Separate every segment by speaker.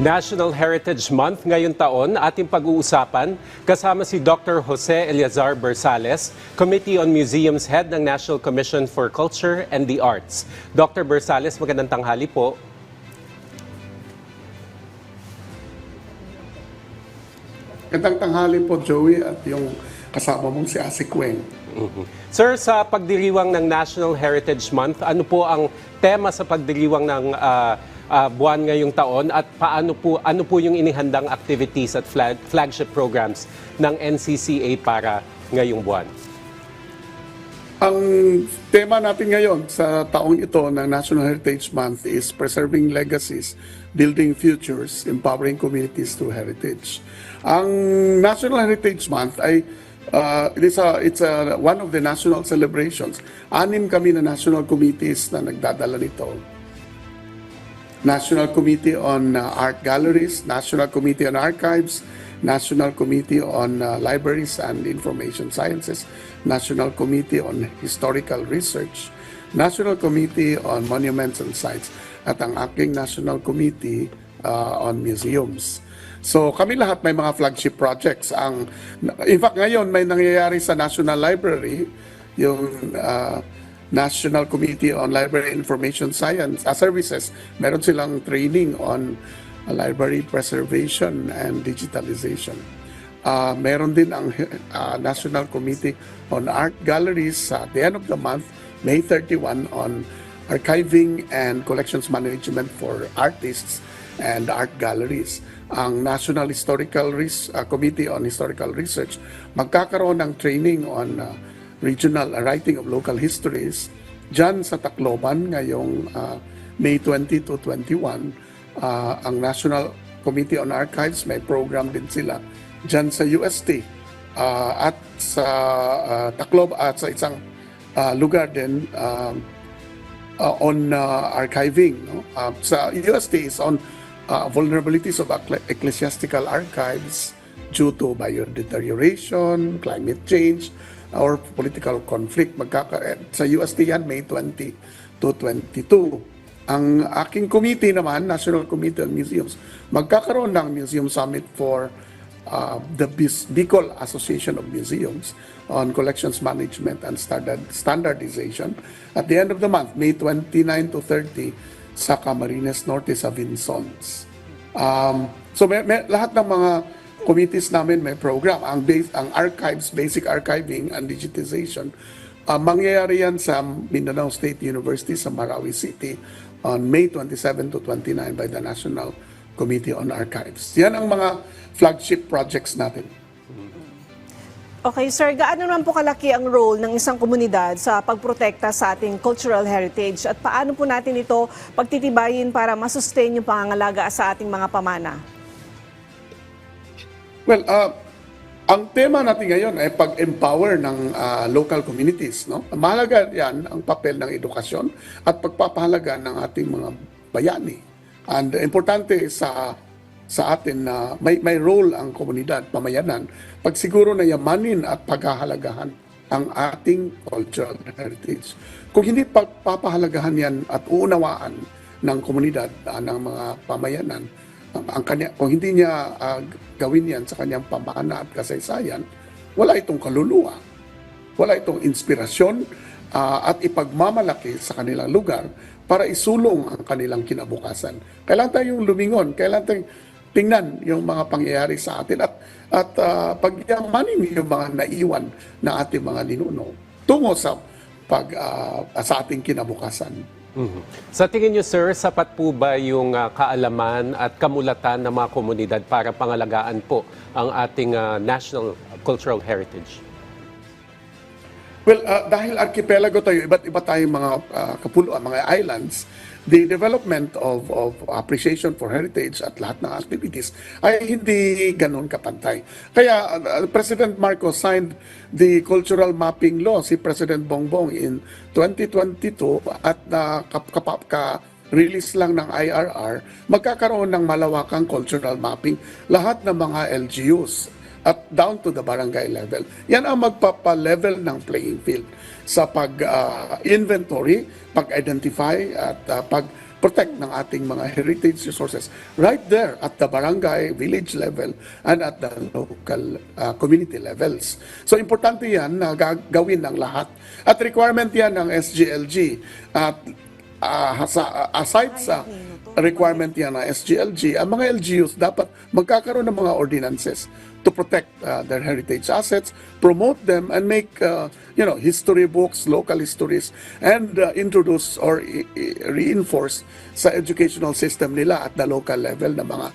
Speaker 1: National Heritage Month ngayong taon, ating pag-uusapan kasama si Dr. Jose Eleazar Bersales, Committee on Museums Head ng National Commission for Culture and the Arts. Dr. Bersales, magandang tanghali po.
Speaker 2: Magandang tanghali po, Joey, at yung kasama mong si Asi Kweng.
Speaker 1: Sir, sa pagdiriwang ng National Heritage Month, ano po ang tema sa pagdiriwang ng buwan ngayong taon at ano po yung inihandang activities at flagship programs ng NCCA para ngayong buwan?
Speaker 2: Ang tema natin ngayon sa taong ito ng National Heritage Month is Preserving Legacies, Building Futures, Empowering Communities through Heritage. Ang National Heritage Month ay it's one of the national celebrations. 6 kami na national committees na nagdadala nito. National Committee on Art Galleries, National Committee on Archives, National Committee on Libraries and Information Sciences, National Committee on Historical Research, National Committee on Monuments and Sites, at ang aking National Committee on Museums. So kami lahat may mga flagship projects. In fact, ngayon may nangyayari sa National Library, yung National Committee on Library Information Science Services. Meron silang training on library preservation and digitalization. Meron din ang National Committee on Art Galleries at the end of the month, May 31, on archiving and collections management for artists and art galleries. Ang National Historical Committee on Historical Research magkakaroon ng training on regional writing of local histories dyan sa Tacloban ngayong May 20 to 21. Ang National Committee on Archives may program din sila dyan sa UST at sa Tacloban at sa isang lugar din on archiving. No? Sa UST is on vulnerabilities of ecclesiastical archives due to biodeterioration, climate change, or political conflict. Sa UST yan, May 20 to 22. Ang aking committee naman, National Committee on Museums, magkakaroon ng Museum Summit for the Bicol Association of Museums on Collections Management and Standardization at the end of the month, May 29 to 30, sa Camarines Norte sa Vinsons. So lahat ng mga committees namin may program. Ang archives, basic archiving and digitization, mangyayari yan sa Mindanao State University sa Marawi City on May 27 to 29 by the National Committee on Archives. Yan ang mga flagship projects natin.
Speaker 3: Okay, sir, gaano naman po kalaki ang role ng isang komunidad sa pagprotekta sa ating cultural heritage at paano po natin ito pagtitibayin para masustain yung pangangalaga sa ating mga pamana?
Speaker 2: Well, ang tema natin ngayon ay pag-empower ng local communities. No? Mahalaga yan ang papel ng edukasyon at pagpapahalaga ng ating mga bayani. And importante sa atin na may role ang komunidad, pamayanan, pag siguro na yamanin at paghahalagahan ang ating cultural heritage. Kung hindi pagpapahalagahan yan at uunawaan ng komunidad, ng mga pamayanan, kung hindi niya gawin yan sa kanyang pamana at kasaysayan, wala itong kaluluwa, wala itong inspirasyon at ipagmamalaki sa kanilang lugar para isulong ang kanilang kinabukasan. Kailangan tayong lumingon, kailangan tayong tingnan yung mga pangyayari sa atin at pagyamanin yung mga naiwan na ating mga ninuno tungo sa ating kinabukasan.
Speaker 1: Sa tingin niyo, sir, sapat po ba yung kaalaman at kamulatan ng mga komunidad para pangalagaan po ang ating national cultural heritage?
Speaker 2: Well, dahil archipelago tayo, iba't iba tayong mga kapuluan, mga islands, the development of appreciation for heritage at lahat ng activities ay hindi ganun kapantay. Kaya President Marcos signed the cultural mapping law, si President Bongbong in 2022 at release lang ng IRR, magkakaroon ng malawakang cultural mapping lahat ng mga LGUs at down to the barangay level. Yan ang magpapa-level ng playing field sa pag-inventory, pag-identify at protect ng ating mga heritage resources right there at the barangay, village level, and at the local community levels. So importante yan na gawin ng lahat. At requirement yan ng SGLG. At aside sa requirement yan ng SGLG, ang mga LGUs dapat magkakaroon ng mga ordinances to protect their heritage assets, promote them, and make history books, local histories, and introduce or reinforce sa educational system nila at the local level ng mga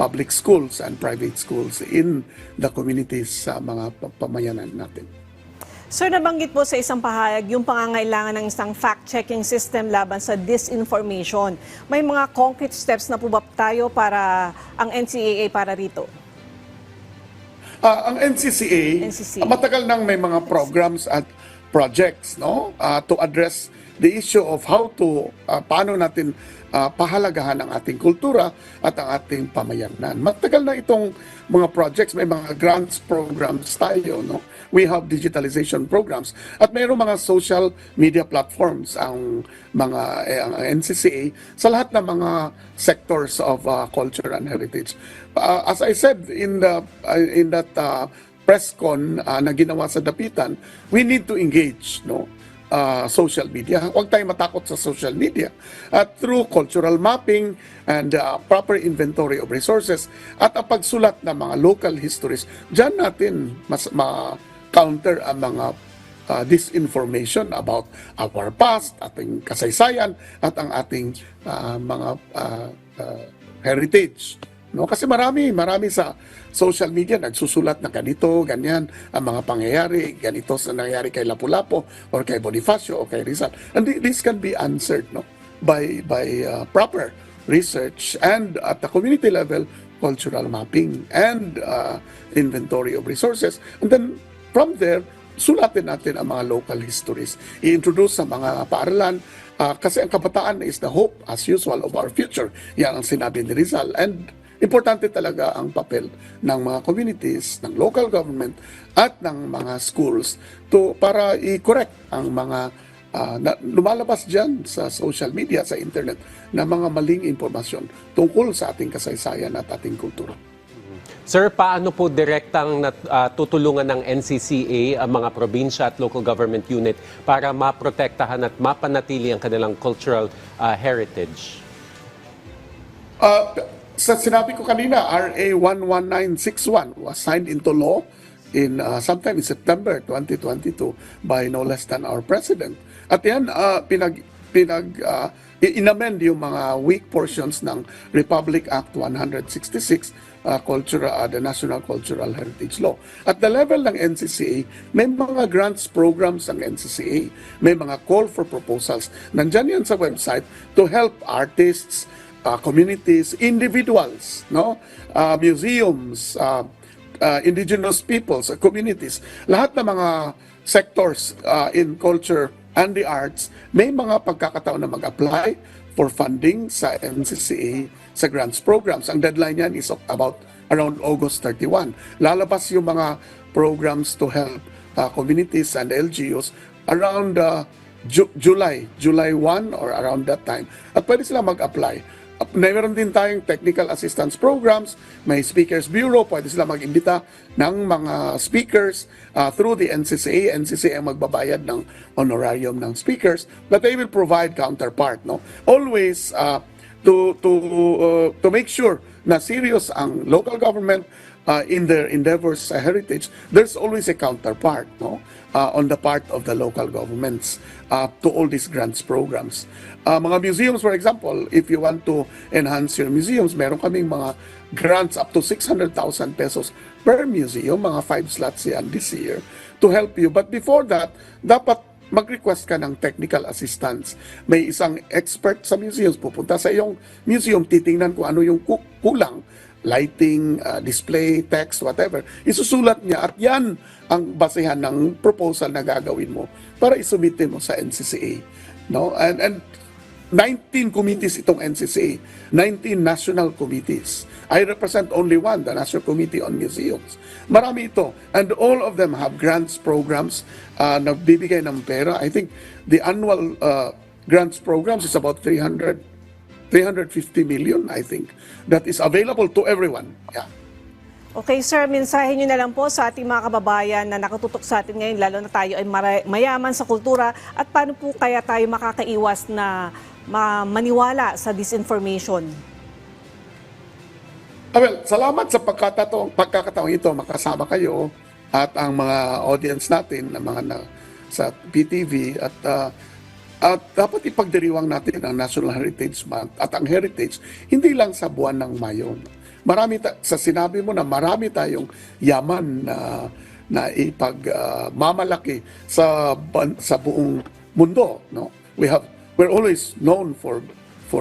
Speaker 2: public schools and private schools in the communities sa mga pamayanan natin.
Speaker 3: Sir, nabanggit po sa isang pahayag yung pangangailangan ng isang fact-checking system laban sa disinformation. May mga concrete steps na po ba tayo para ang NCCA para rito?
Speaker 2: Ang NCCA, matagal nang may mga programs at projects to address the issue of how to, paano natin pahalagahan ang ating kultura at ang ating pamayanan. Matagal na itong mga projects, may mga grants programs tayo. We have digitalization programs at mayroong mga social media platforms ang mga ang NCCA sa lahat ng mga sectors of culture and heritage. As I said in that press con na ginawa sa Dapitan, we need to engage social media. Huwag tayong matakot sa social media. At through cultural mapping and proper inventory of resources at ang pagsulat ng mga local histories, dyan natin mas ma-counter ang mga disinformation about our past, ating kasaysayan, at ang ating mga heritage. Kasi marami sa social media nagsusulat na ganito, ganyan, ang mga pangyayari, ganito sa nangyari kay Lapu-Lapu or kay Bonifacio or kay Rizal. And this can be answered by proper research and at the community level, cultural mapping and inventory of resources. And then from there, sulatin natin ang mga local histories. I-introduce sa mga paaralan kasi ang kabataan is the hope as usual of our future. Yan ang sinabi ni Rizal. And importante talaga ang papel ng mga communities, ng local government at ng mga schools para i-correct ang mga lumalabas dyan sa social media, sa internet na mga maling impormasyon tungkol sa ating kasaysayan at ating kultura.
Speaker 1: Sir, paano po direktang tutulungan ng NCCA ang mga probinsya at local government unit para maprotektahan at mapanatili ang kanilang cultural heritage?
Speaker 2: Sa sinabi ko kanina, RA 11961 was signed into law in sometime in September 2022 by no less than our President. At yan, inamend yung mga weak portions ng Republic Act 166, the National Cultural Heritage Law. At the level ng NCCA, may mga grants programs ang NCCA. May mga call for proposals. Nandyan yan sa website to help artists, communities, individuals, museums, indigenous peoples, communities, lahat ng mga sectors in culture and the arts, may mga pagkakataon na mag-apply for funding sa NCCA sa grants programs. Ang deadline yan is about around August 31. Lalabas yung mga programs to help communities and LGUs around July 1 or around that time. At pwede sila mag-apply. Meron din tayong technical assistance programs, may speakers bureau, pwede sila mag-imbita ng mga speakers through the NCCA. NCCA ang magbabayad ng honorarium ng speakers, but they will provide counterpart. Always to make sure na serious ang local government in their endeavors sa heritage, there's always a counterpart on the part of the local governments to all these grants programs. Mga museums, for example, if you want to enhance your museums, meron kaming mga grants up to 600,000 pesos per museum, mga 5 slots yan this year, to help you. But before that, dapat mag-request ka ng technical assistance. May isang expert sa museums, pupunta sa iyong museum, titingnan kung ano yung kulang, lighting, display, text, whatever. Isusulat niya at yan ang basehan ng proposal na gagawin mo para isubmit mo sa NCCA. And 19 committees itong NCCA, 19 national committees. I represent only one, the National Committee on Museums. Marami ito. And all of them have grants programs, nagbibigay ng pera. I think the annual grants programs is about 300 350 million, I think, that is available to everyone. Yeah.
Speaker 3: Okay sir, mensahe nyo na lang po sa ating mga kababayan na nakatutok sa atin ngayon, lalo na tayo ay mayaman sa kultura, at paano po kaya tayo makakaiwas na maniwala sa disinformation?
Speaker 2: Well, salamat sa pagkakataong ito, makasama kayo at ang mga audience natin na sa PTV at dapat ipagdiriwang natin ang National Heritage Month at ang heritage hindi lang sa buwan ng Mayo. Sa sinabi mo na marami tayong yaman na ipagmamalaki sa buong mundo, no? We're always known for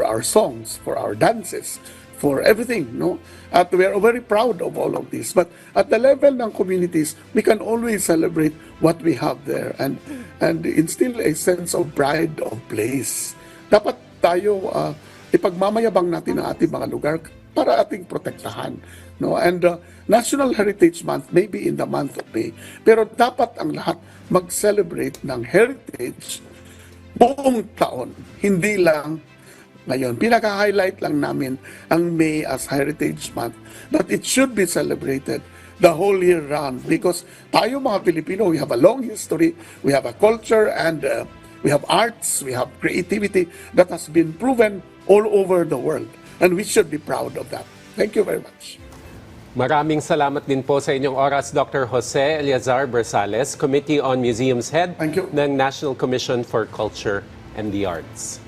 Speaker 2: our songs, for our dances, for everything, no? At we are very proud of all of this. But at the level ng communities, we can always celebrate what we have there and instill a sense of pride of place. Dapat tayo ipagmamayabang natin ang ating mga lugar para ating protektahan, no? And National Heritage Month may be in the month of May, pero dapat ang lahat mag-celebrate ng heritage buong taon, hindi lang ngayon. Pinaka-highlight lang namin ang May as Heritage Month, but it should be celebrated the whole year round because tayo mga Pilipino, we have a long history, we have a culture, and we have arts, we have creativity that has been proven all over the world. And we should be proud of that. Thank you very much.
Speaker 1: Maraming salamat din po sa inyong oras, Dr. Jose Eleazar Bersales, Committee on Museums Head
Speaker 2: Thank you.
Speaker 1: ng National Commission for Culture and the Arts.